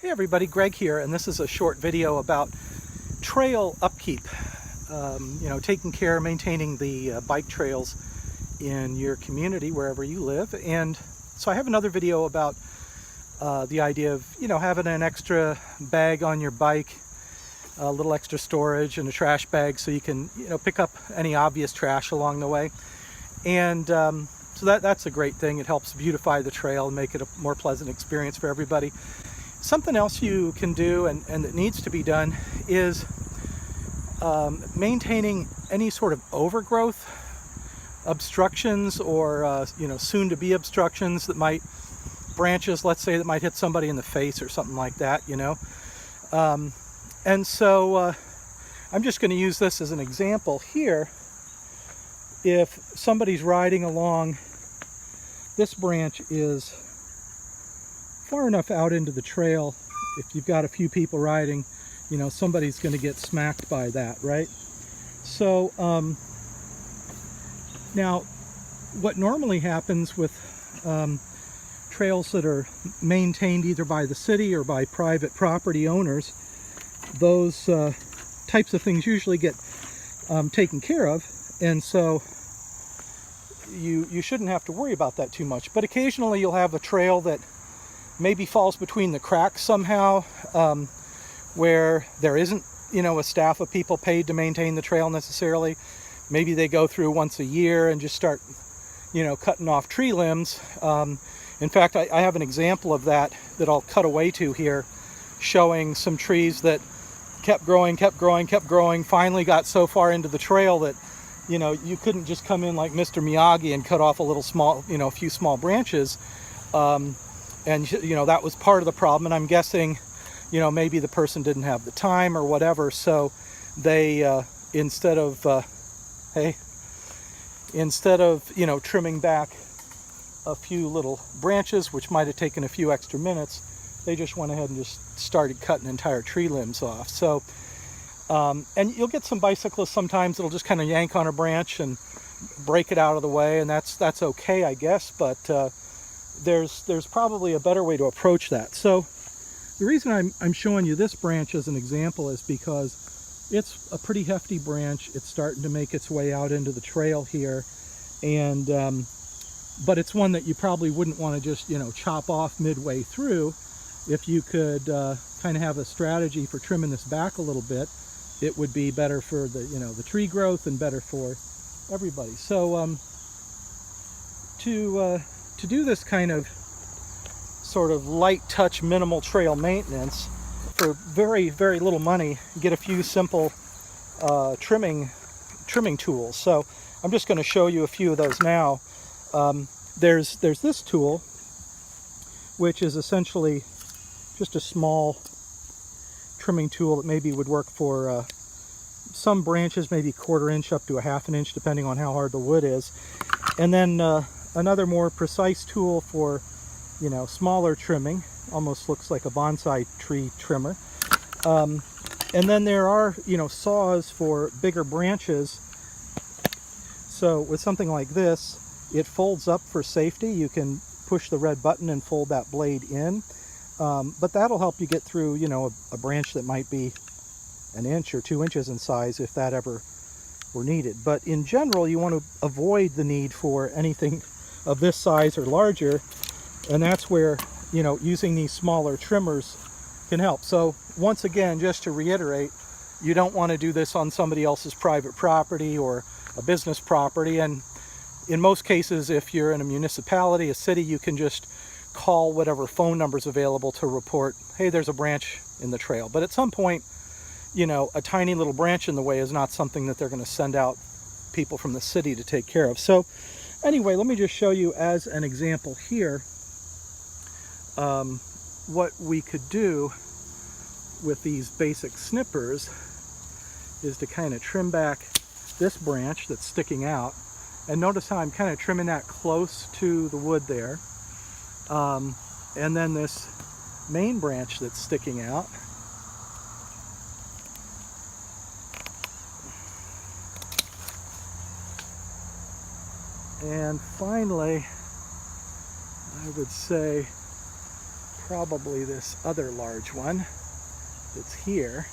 Hey everybody, Greg here, and this is a short video about trail upkeep. Taking care, maintaining the bike trails in your community wherever you live. And so I have another video about the idea of, having an extra bag on your bike, a little extra storage and a trash bag so you can, pick up any obvious trash along the way. And so that's a great thing. It helps beautify the trail and make it a more pleasant experience for everybody. Something else you can do and that needs to be done is maintaining any sort of overgrowth, obstructions, or soon to be obstructions that might, branches, let's say, that might hit somebody in the face or something like that, and so I'm just going to use this as an example here. If somebody's riding along, this branch is far enough out into the trail, if you've got a few people riding, somebody's going to get smacked by that, right? So now what normally happens with trails that are maintained either by the city or by private property owners, those types of things usually get taken care of, and so you shouldn't have to worry about that too much. But occasionally you'll have a trail that maybe falls between the cracks somehow, where there isn't, a staff of people paid to maintain the trail necessarily. Maybe they go through once a year and just start, cutting off tree limbs. In fact, I have an example of that I'll cut away to here, showing some trees that kept growing, finally got so far into the trail that, you couldn't just come in like Mr. Miyagi and cut off a few small branches. And that was part of the problem, and I'm guessing, maybe the person didn't have the time or whatever, so they instead of trimming back a few little branches, which might have taken a few extra minutes, they just went ahead and just started cutting entire tree limbs off. So and you'll get some bicyclists sometimes that'll just kind of yank on a branch and break it out of the way, and that's okay, I guess, but there's probably a better way to approach that. So the reason I'm showing you this branch as an example is because it's a pretty hefty branch. It's starting to make its way out into the trail here, and but it's one that you probably wouldn't want to just chop off midway through. If you could kind of have a strategy for trimming this back a little bit, it would be better for the tree growth and better for everybody. So to do this kind of sort of light touch, minimal trail maintenance for very, very little money, get a few simple trimming tools. So I'm just going to show you a few of those now. There's this tool, which is essentially just a small trimming tool that maybe would work for some branches, maybe 1/4 inch up to a 1/2 inch, depending on how hard the wood is. And then another more precise tool for, smaller trimming, almost looks like a bonsai tree trimmer. And then there are, saws for bigger branches. So with something like this, it folds up for safety. You can push the red button and fold that blade in. But that'll help you get through, a branch that might be 1 inch or 2 inches in size, if that ever were needed. But in general, you want to avoid the need for anything of this size or larger, and that's where using these smaller trimmers can help. So once again, just to reiterate, you don't want to do this on somebody else's private property or a business property. And in most cases, if you're in a municipality, a city, you can just call whatever phone number's available to report, hey, there's a branch in the trail. But at some point, a tiny little branch in the way is not something that they're going to send out people from the city to take care of. So anyway, let me just show you as an example here what we could do with these basic snippers is to kind of trim back this branch that's sticking out. And notice how I'm kind of trimming that close to the wood there. And then this main branch that's sticking out. And finally, I would say probably this other large one that's here.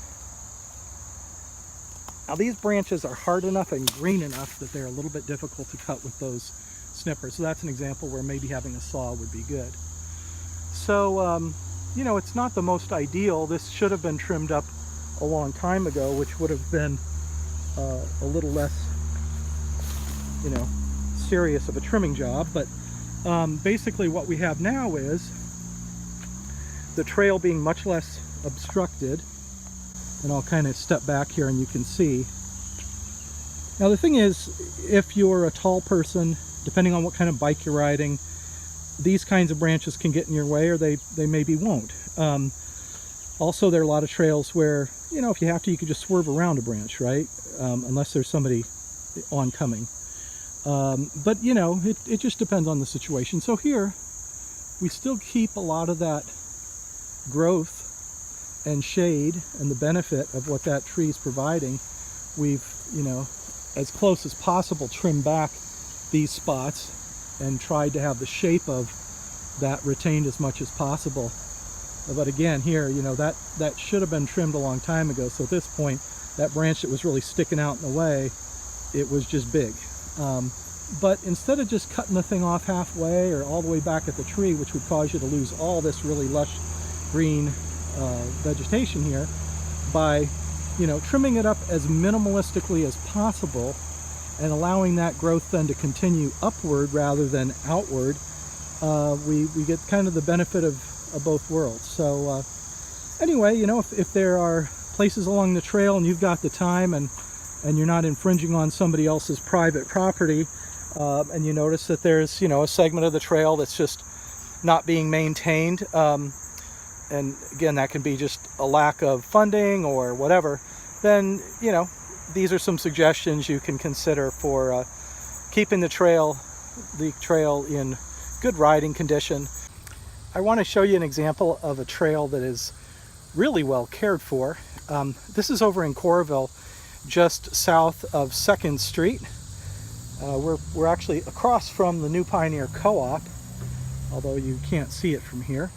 Now these branches are hard enough and green enough that they're a little bit difficult to cut with those snippers. So that's an example where maybe having a saw would be good. So, you know, it's not the most ideal. This should have been trimmed up a long time ago, which would have been a little less, you know, serious of a trimming job. But basically what we have now is the trail being much less obstructed. And I'll kind of step back here and you can see. Now the thing is, if you're a tall person, depending on what kind of bike you're riding, these kinds of branches can get in your way, or they maybe won't. Also, there are a lot of trails where, you know, if you have to, you can just swerve around a branch, right? Unless there's somebody oncoming. But, you know, it just depends on the situation. So here, we still keep a lot of that growth and shade and the benefit of what that tree is providing. We've, you know, as close as possible trimmed back these spots and tried to have the shape of that retained as much as possible. But again, here, you know, that should have been trimmed a long time ago. So at this point, that branch that was really sticking out in the way, it was just big. But instead of just cutting the thing off halfway or all the way back at the tree, which would cause you to lose all this really lush green vegetation here, by, you know, trimming it up as minimalistically as possible and allowing that growth then to continue upward rather than outward, we get kind of the benefit of both worlds. So anyway, you know, if there are places along the trail and you've got the time and you're not infringing on somebody else's private property, and you notice that there's, you know, a segment of the trail that's just not being maintained, and again, that can be just a lack of funding or whatever, then, you know, these are some suggestions you can consider for keeping the trail in good riding condition. I want to show you an example of a trail that is really well cared for. This is over in Coralville, just south of 2nd Street. We're actually across from the New Pioneer Co-op, although you can't see it from here.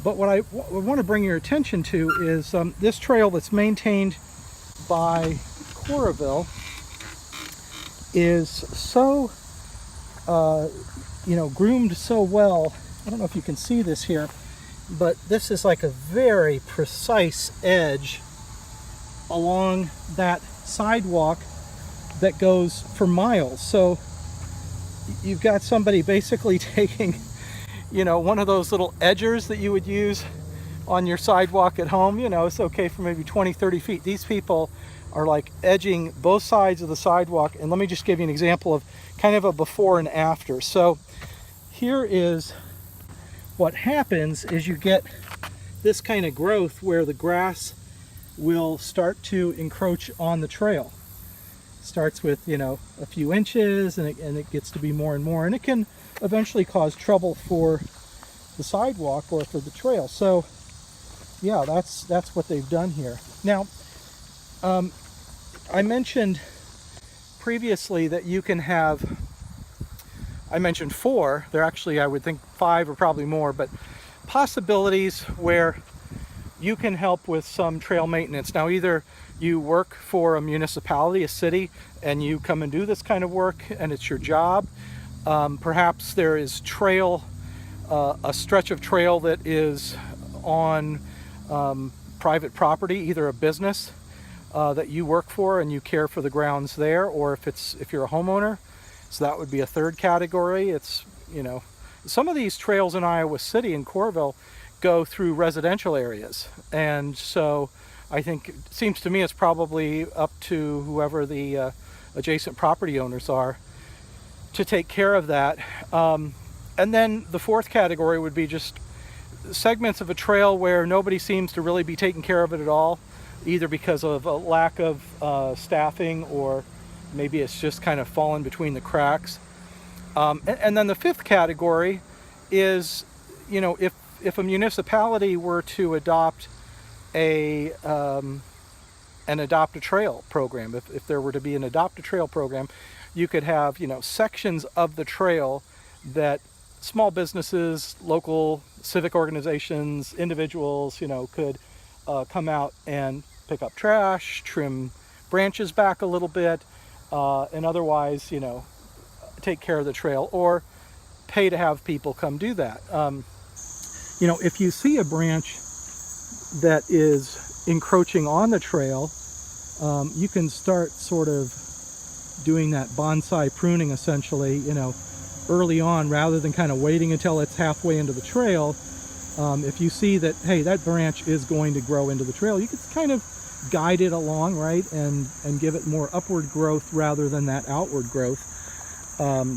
But what I want to bring your attention to is this trail that's maintained by Coralville is so, you know, groomed so well. I don't know if you can see this here, but this is like a very precise edge along that sidewalk that goes for miles. So you've got somebody basically taking, you know, one of those little edgers that you would use on your sidewalk at home. You know, it's okay for maybe 20-30 feet. These people are like edging both sides of the sidewalk. And let me just give you an example of kind of a before and after. So here is what happens is you get this kind of growth where the grass will start to encroach on the trail. It starts with, you know, a few inches, and it gets to be more and more, and it can eventually cause trouble for the sidewalk or for the trail. So yeah, that's what they've done here. Now, I mentioned previously that you can have, I mentioned 4, there actually, I would think 5 or probably more, but possibilities where you can help with some trail maintenance. Now, either you work for a municipality, a city, and you come and do this kind of work and it's your job. Perhaps there is trail, a stretch of trail that is on private property, either a business that you work for and you care for the grounds there, or if you're a homeowner. So that would be a third category. It's, you know, some of these trails in Iowa City and Coralville go through residential areas, and so I think it seems to me it's probably up to whoever the adjacent property owners are to take care of that. And then the fourth category would be just segments of a trail where nobody seems to really be taking care of it at all, either because of a lack of staffing, or maybe it's just kind of fallen between the cracks. And then the fifth category is, you know, if a municipality were to adopt an adopt a trail program, if there were to be an adopt a trail program, you could have, you know, sections of the trail that small businesses, local civic organizations, individuals, you know, could come out and pick up trash, trim branches back a little bit, and otherwise, you know, take care of the trail, or pay to have people come do that. You know, if you see a branch that is encroaching on the trail, you can start sort of doing that bonsai pruning essentially, you know, early on, rather than kind of waiting until it's halfway into the trail. If you see that, hey, that branch is going to grow into the trail, you can kind of guide it along, right, and give it more upward growth rather than that outward growth,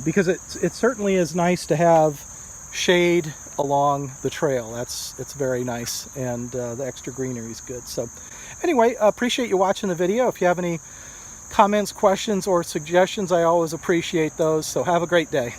because it certainly is nice to have shade along the trail. It's very nice, and the extra greenery is good. So anyway, appreciate you watching the video. If you have any comments, questions, or suggestions, I always appreciate those. So have a great day.